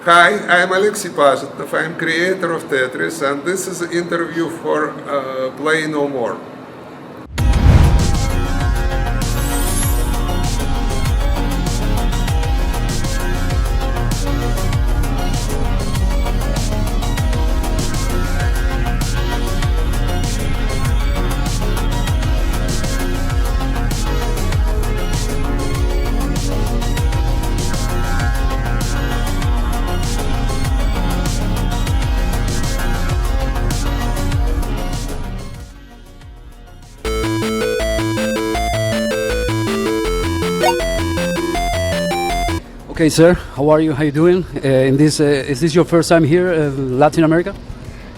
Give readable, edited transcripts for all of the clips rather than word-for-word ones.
Hi, I'm Alexey Pajitnov. I'm creator of Tetris, and this is an interview for playNOmore. Okay, sir. How are you? How you doing? Is this your first time here, Latin America?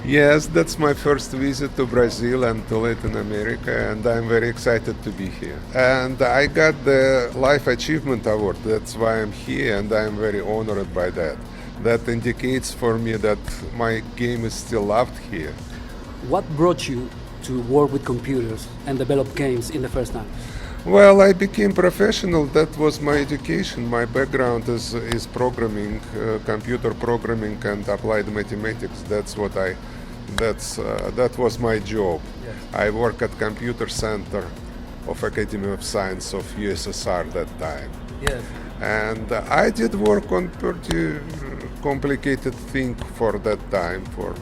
Yes, that's my first visit to Brazil and to Latin America, and I'm very excited to be here. And I got the Life Achievement Award. That's why I'm here, and I'm very honored by that. That indicates for me that my game is still loved here. What brought you to work with computers and develop games in the first time? Well, I became professional. That was my education. My background is programming, computer programming, and applied mathematics. That was my job. Yes. I work at Computer Center of Academy of Science of USSR that time. Yes. And I did work on pretty complicated thing for that time, for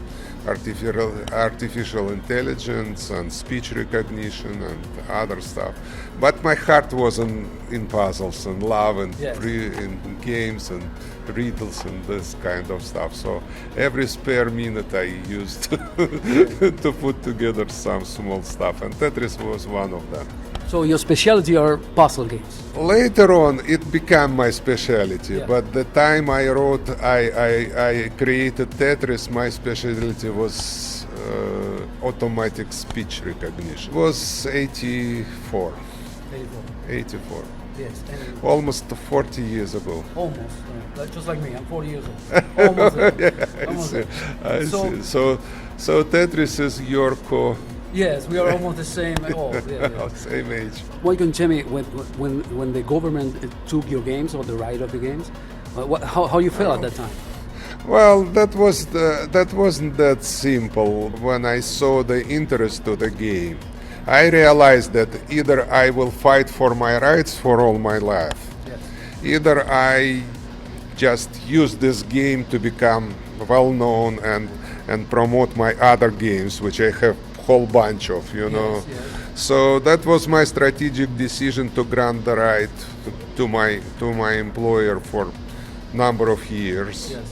artificial intelligence and speech recognition and other stuff. But my heart was in puzzles and love and Yes. in games and riddles and this kind of stuff. So every spare minute I used to put together some small stuff, and Tetris was one of them. So your specialty are puzzle games. Later on, it became my specialty. Yeah. But the time I created Tetris, my specialty was automatic speech recognition. It was 84. 84. Yes. Almost 40 years ago. Almost. Just like me. I'm 40 years old. Almost there. Yeah, Almost I there. see. So Tetris is your Yes, we are almost the same. same age. What can you tell me when the government took your games or the right of the games? How you felt at that time? Well, that wasn't that simple. When I saw the interest to the game, I realized that either I will fight for my rights for all my life, Yes. either I just use this game to become well known and promote my other games, which I have whole bunch of, you know. Yes, yes. So that was my strategic decision to grant the right to my employer for number of years. Yes.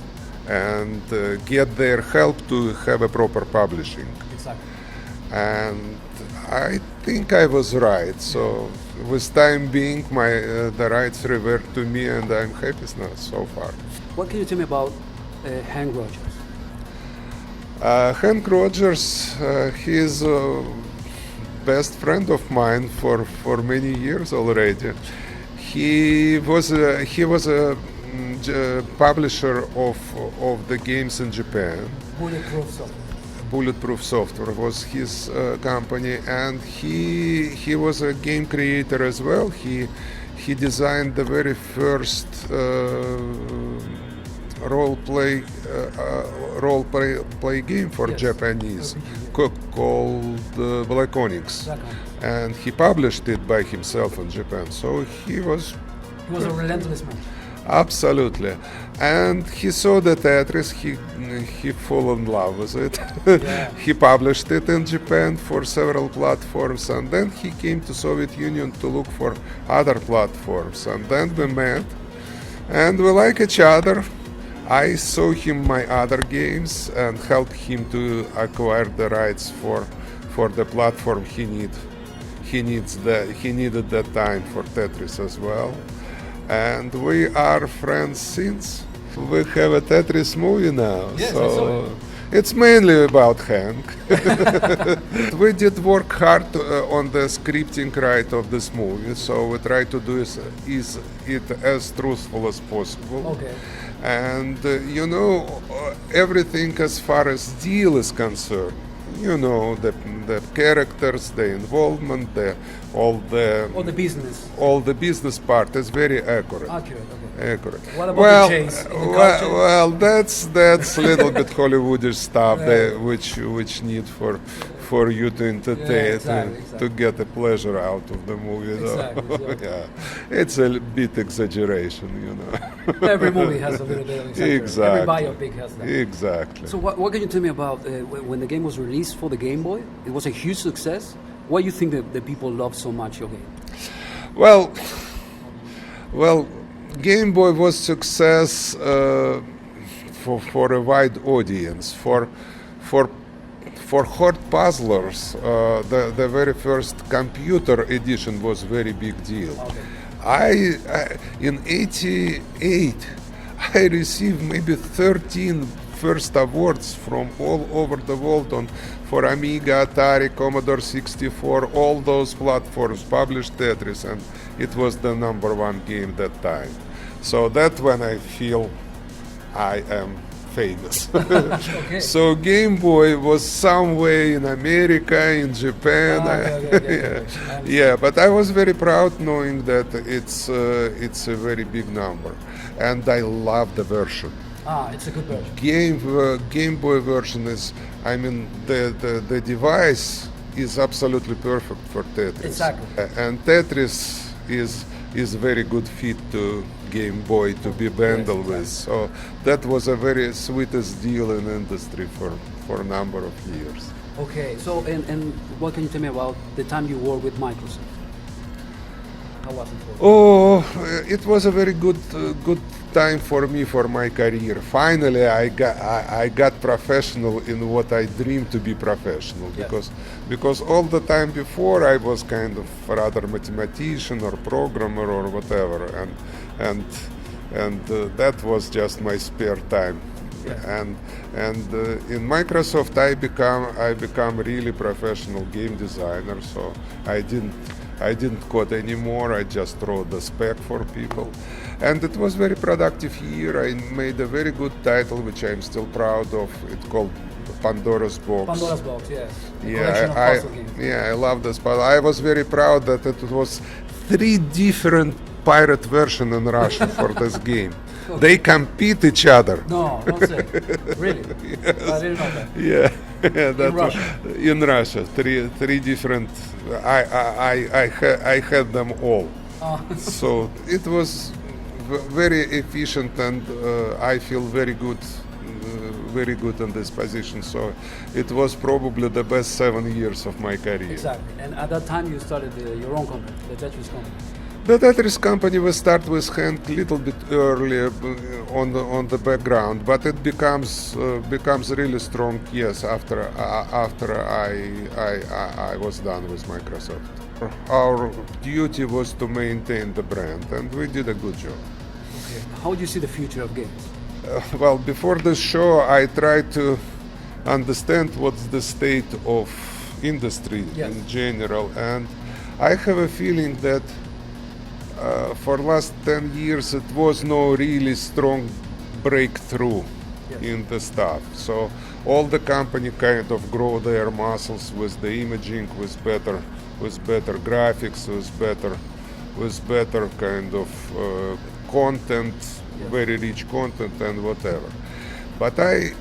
And get their help to have a proper publishing. Exactly. And I think I was right. So with time being, the rights revert to me, and I'm happy now so far. What can you tell me about Hank Rogers? Hank Rogers, he is a best friend of mine for many years already. He was a publisher of the games in Japan. Bulletproof Software was his company, and he was a game creator as well. He designed the very first role play game for Yes. Japanese called Black Onyx, Black Onyx. and he published it by himself in Japan. So he was He was a relentless man. absolutely, and he saw the Tetris. He fell in love with it. Yeah. He published it in Japan for several platforms, and then he came to Soviet Union to look for other platforms, and then we met, and we like each other. I saw him my other games and helped him to acquire the rights for the platform he needed that time for Tetris as well. And we are friends since. We have a Tetris movie now. Yes, I so saw it. it's mainly about Hank. We did work hard on the scripting right of this movie, so we try to do it as truthful as possible. Okay. And everything as far as deal is concerned, the characters, the involvement, all the Or the business. all the business part is very accurate. Accurate. Okay. Accurate. What about the chase in the car chase? Well, that's a little bit Hollywoodish stuff which need for you to entertain, exactly. to get a pleasure out of the movie. Exactly, Yeah, it's a bit exaggeration, you know. Every movie has a little bit of exaggeration. Exactly. Every biopic has that. Exactly. So what can you tell me about when the game was released for the Game Boy? It was a huge success. Why do you think that the people love so much your game? Well, Game Boy was success for a wide audience. For hot puzzlers, the very first computer edition was very big deal. Okay. I in '88 I received maybe 13 first awards from all over the world for Amiga, Atari, Commodore 64, all those platforms published Tetris, and it was the #1 game that time. So that's when I feel I am famous. Okay. So Game Boy was somewhere in America, in Japan. Okay. Yeah, but I was very proud knowing that it's a very big number, and I love the version. It's a good version. Game Boy version is, I mean, the device is absolutely perfect for Tetris. Exactly. And Tetris is very good fit to Game Boy to be bundled with. So that was a very sweetest deal in industry for a number of years. Okay, so and what can you tell me about the time you worked with Microsoft? How was it for you? Oh, it was a very good time for me for my career. Finally, I got professional in what I dreamed to be professional, because all the time before I was kind of rather mathematician or programmer or whatever, and that was just my spare time. And in Microsoft I become really professional game designer. So I didn't code anymore. I just wrote the spec for people, and it was very productive year. I made a very good title, which I'm still proud of. It's called Pandora's Box. Pandora's Box, yes. I love this. But I was very proud that it was 3 different pirate versions in Russia for this game. Okay. They compete each other. No, don't say. Really? Yes. I didn't know that. Yeah. In Russia. In Russia, three different. I had them all. So it was very efficient, and I feel very good in this position. So it was probably the best 7 years of my career. Exactly. And at that time you started your own company, the Tetris company. The Tetris company will start with Hank a little bit earlier on the background, but it becomes really strong. Yes, after I was done with Microsoft. Our duty was to maintain the brand, and we did a good job. Okay. How do you see the future of games? Well, before the show, I tried to understand what's the state of industry in general, and I have a feeling that for last 10 years it was no really strong breakthrough in the stuff. So all the company kind of grow their muscles with the imaging, with better graphics, with better kind of content, very rich content and whatever. But I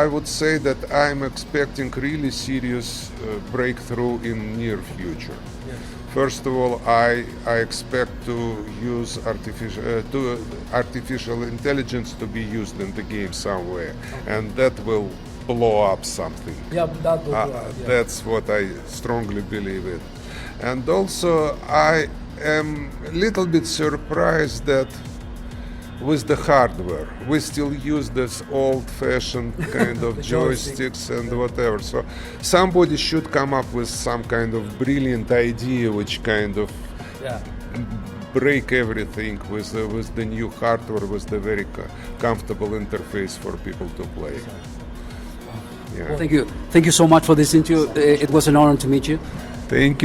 would say that I'm expecting really serious breakthrough in near future. First of all, I expect to use artificial intelligence to be used in the game somewhere, and that will blow up something. Yeah, that will blow up. That's what I strongly believe in. And also, I am a little bit surprised that with the hardware, we still use this old-fashioned kind of joysticks and whatever. So somebody should come up with some kind of brilliant idea which kind of break everything with the new hardware, with the very comfortable interface for people to play. Well, thank you so much for this interview. It was an honor to meet you. Thank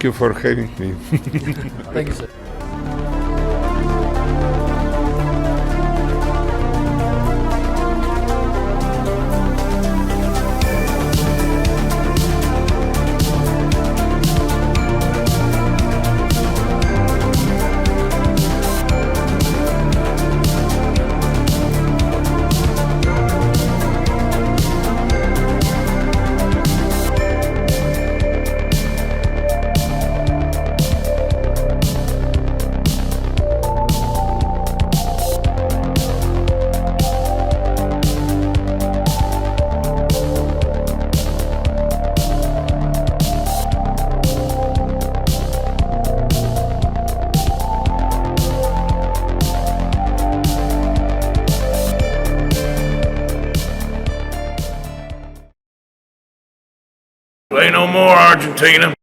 you for having me. Thank you, sir. Play no more, Argentina.